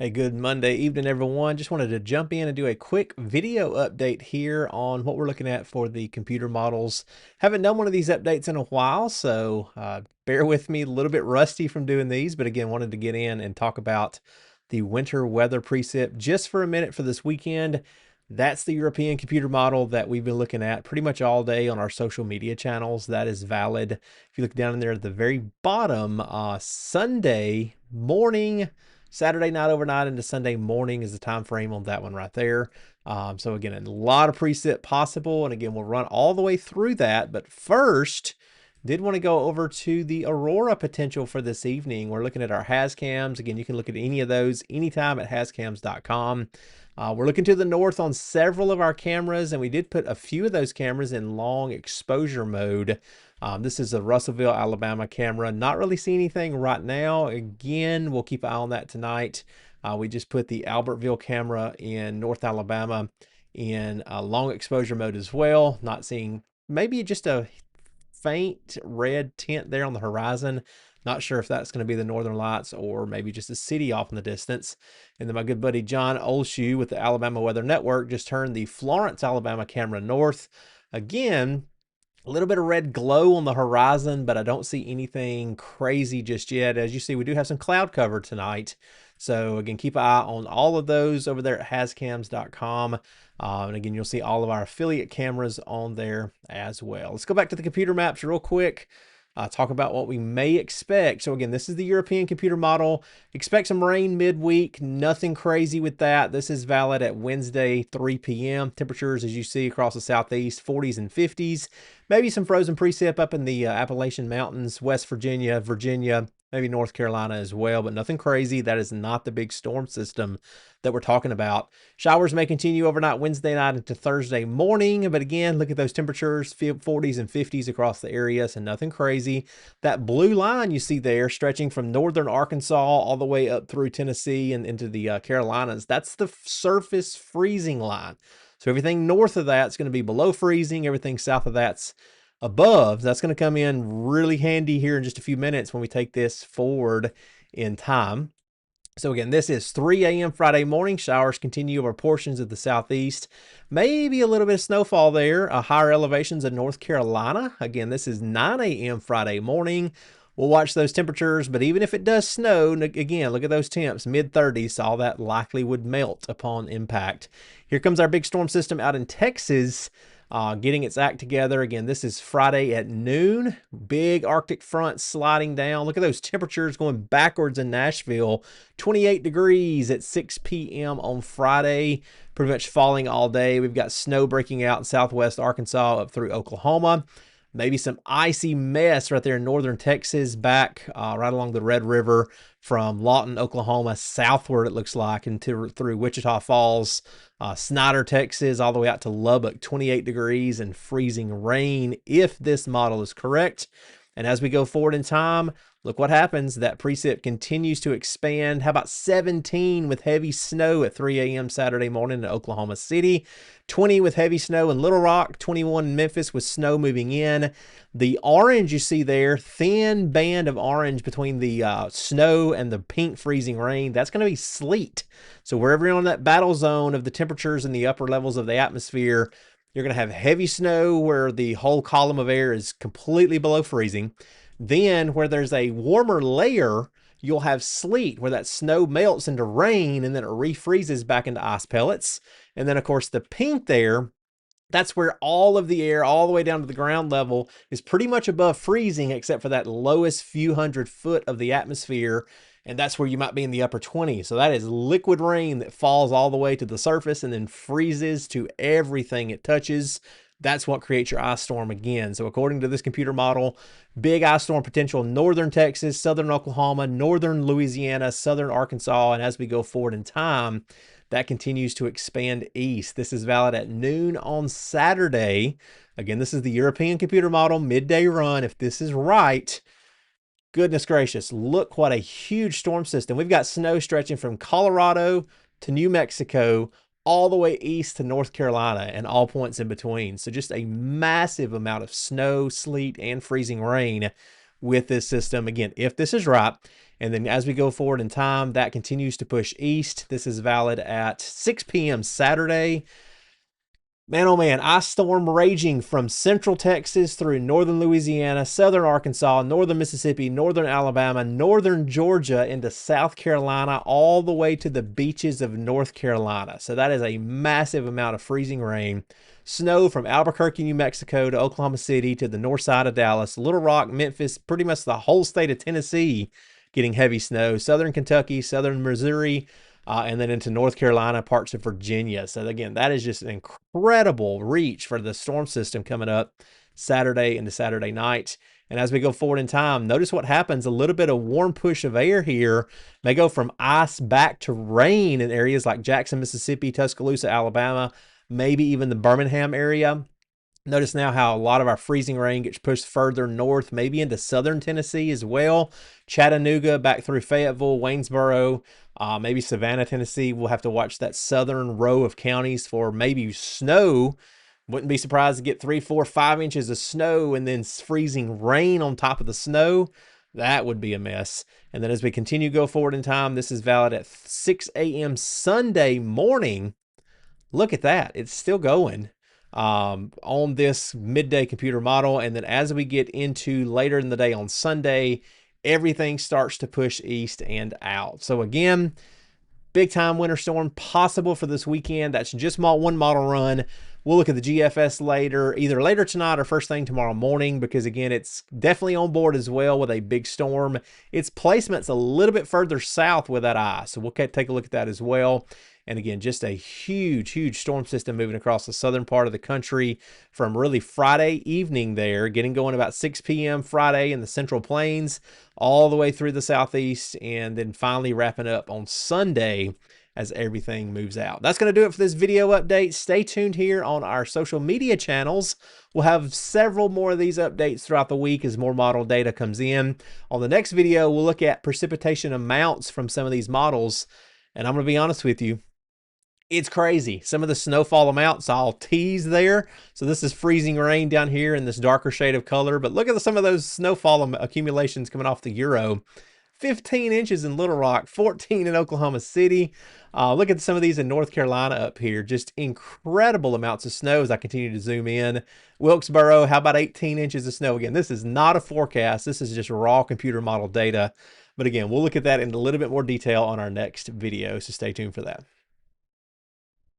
Hey, good Monday evening, everyone. Just wanted to jump in and do a quick video update here on what we're looking at for the computer models. Haven't done one of these updates in a while, so bear with me, a little bit rusty from doing these, but again, wanted to get in and talk about the winter weather precip just for a minute for this weekend. That's the European computer model that we've been looking at pretty much all day on our social media channels. That is valid. If you look down in there at the very bottom, Sunday morning, Saturday night overnight into Sunday morning is the time frame on that one right there. So again, a lot of precip possible. And again, we'll run all the way through that. But first, did want to go over to the Aurora potential for this evening. We're looking at our HazCams. Again, you can look at any of those anytime at hazcams.com. We're looking to the north on several of our cameras, and we did put a few of those cameras in long exposure mode. This is a Russellville, Alabama camera. Not really see anything right now. Again, we'll keep an eye on that tonight. We just put the Albertville camera in North Alabama in long exposure mode as well. Not seeing maybe just a faint red tint there on the horizon. Not sure if that's going to be the Northern Lights or maybe just a city off in the distance. And then my good buddy John Olshoe with the Alabama Weather Network just turned the Florence, Alabama camera north. Again, a little bit of red glow on the horizon, but I don't see anything crazy just yet. As you see, we do have some cloud cover tonight. So again, keep an eye on all of those over there at hazcams.com. And again, you'll see all of our affiliate cameras on there as well. Let's go back to the computer maps real quick. Talk about what we may expect. So again, this is the European computer model. Expect some rain midweek. Nothing crazy with that. This is valid at Wednesday, 3 p.m. Temperatures, as you see across the southeast, 40s and 50s. Maybe some frozen precip up in the Appalachian Mountains, West Virginia, maybe North Carolina as well, but nothing crazy. That is not the big storm system that we're talking about. Showers may continue overnight Wednesday night into Thursday morning, but again, look at those temperatures, 40s and 50s across the area, so nothing crazy. That blue line you see there stretching from northern Arkansas all the way up through Tennessee and into the Carolinas, that's the surface freezing line. So everything north of that's going to be below freezing, everything south of that's above. That's going to come in really handy here in just a few minutes when we take this forward in time. So again, this is 3 a.m. Friday morning. Showers continue over portions of the southeast. Maybe a little bit of snowfall there. Higher elevations in North Carolina. Again, this is 9 a.m. Friday morning. We'll watch those temperatures, but even if it does snow, again, look at those temps, mid-30s. All that likely would melt upon impact. Here comes our big storm system out in Texas. Getting its act together. Again, this is Friday at noon. Big Arctic front sliding down. Look at those temperatures going backwards in Nashville. 28 degrees at 6 p.m. on Friday. Pretty much falling all day. We've got snow breaking out in southwest Arkansas up through Oklahoma. Maybe some icy mess right there in northern Texas, back right along the Red River from Lawton, Oklahoma, southward it looks like, into through Wichita Falls, Snyder, Texas, all the way out to Lubbock, 28 degrees and freezing rain if this model is correct. And as we go forward in time, look what happens. That precip continues to expand. How about 17 with heavy snow at 3 a.m. Saturday morning in Oklahoma City, 20 with heavy snow in Little Rock, 21 in Memphis with snow moving in. The orange you see there, thin band of orange between the snow and the pink freezing rain, that's going to be sleet. So wherever you're on that battle zone of the temperatures in the upper levels of the atmosphere, you're going to have heavy snow where the whole column of air is completely below freezing. Then where there's a warmer layer, you'll have sleet where that snow melts into rain and then it refreezes back into ice pellets. And then of course the pink there, that's where all of the air all the way down to the ground level is pretty much above freezing except for that lowest few hundred foot of the atmosphere. And that's where you might be in the upper 20s. So that is liquid rain that falls all the way to the surface and then freezes to everything it touches. That's what creates your ice storm again. So according to this computer model, big ice storm potential in northern Texas, southern Oklahoma, northern Louisiana, southern Arkansas. And as we go forward in time, that continues to expand east. This is valid at noon on Saturday. Again, this is the European computer model midday run. If this is right, goodness gracious, look what a huge storm system. We've got snow stretching from Colorado to New Mexico, all the way east to North Carolina and all points in between. So just a massive amount of snow, sleet, and freezing rain with this system. Again, if this is right, and then as we go forward in time, that continues to push east. This is valid at 6 p.m. Saturday. Man, oh man, ice storm raging from central Texas through northern Louisiana, southern Arkansas, northern Mississippi, northern Alabama, northern Georgia into South Carolina, all the way to the beaches of North Carolina. So that is a massive amount of freezing rain. Snow from Albuquerque, New Mexico to Oklahoma City to the north side of Dallas, Little Rock, Memphis, pretty much the whole state of Tennessee getting heavy snow, southern Kentucky, southern Missouri, and then into North Carolina, parts of Virginia. So again, that is just an incredible reach for the storm system coming up Saturday into Saturday night. And as we go forward in time, notice what happens. A little bit of warm push of air here may go from ice back to rain in areas like Jackson, Mississippi, Tuscaloosa, Alabama, maybe even the Birmingham area. Notice now how a lot of our freezing rain gets pushed further north, maybe into southern Tennessee as well. Chattanooga, back through Fayetteville, Waynesboro, maybe Savannah, Tennessee. We'll have to watch that southern row of counties for maybe snow. Wouldn't be surprised to get 3, 4, 5 inches of snow and then freezing rain on top of the snow. That would be a mess. And then as we continue to go forward in time, this is valid at 6 a.m. Sunday morning. Look at that. It's still going on this midday computer model. And then as we get into later in the day on Sunday, everything starts to push east and out. So again, big time winter storm possible for this weekend. That's just one model run. We'll look at the GFS later, either later tonight or first thing tomorrow morning, because again, it's definitely on board as well with a big storm. Its placement's a little bit further south with that eye, so we'll take a look at that as well. And again, just a huge, huge storm system moving across the southern part of the country from really Friday evening there, getting going about 6 p.m. Friday in the Central Plains, all the way through the southeast, and then finally wrapping up on Sunday as everything moves out. That's going to do it for this video update. Stay tuned here on our social media channels. We'll have several more of these updates throughout the week as more model data comes in. On the next video, we'll look at precipitation amounts from some of these models. And I'm going to be honest with you, it's crazy. Some of the snowfall amounts I'll tease there. So this is freezing rain down here in this darker shade of color. But look at some of those snowfall accumulations coming off the Euro. 15 inches in Little Rock, 14 in Oklahoma City. Look at some of these in North Carolina up here. Just incredible amounts of snow as I continue to zoom in. Wilkesboro, how about 18 inches of snow? Again, this is not a forecast. This is just raw computer model data. But again, we'll look at that in a little bit more detail on our next video. So stay tuned for that.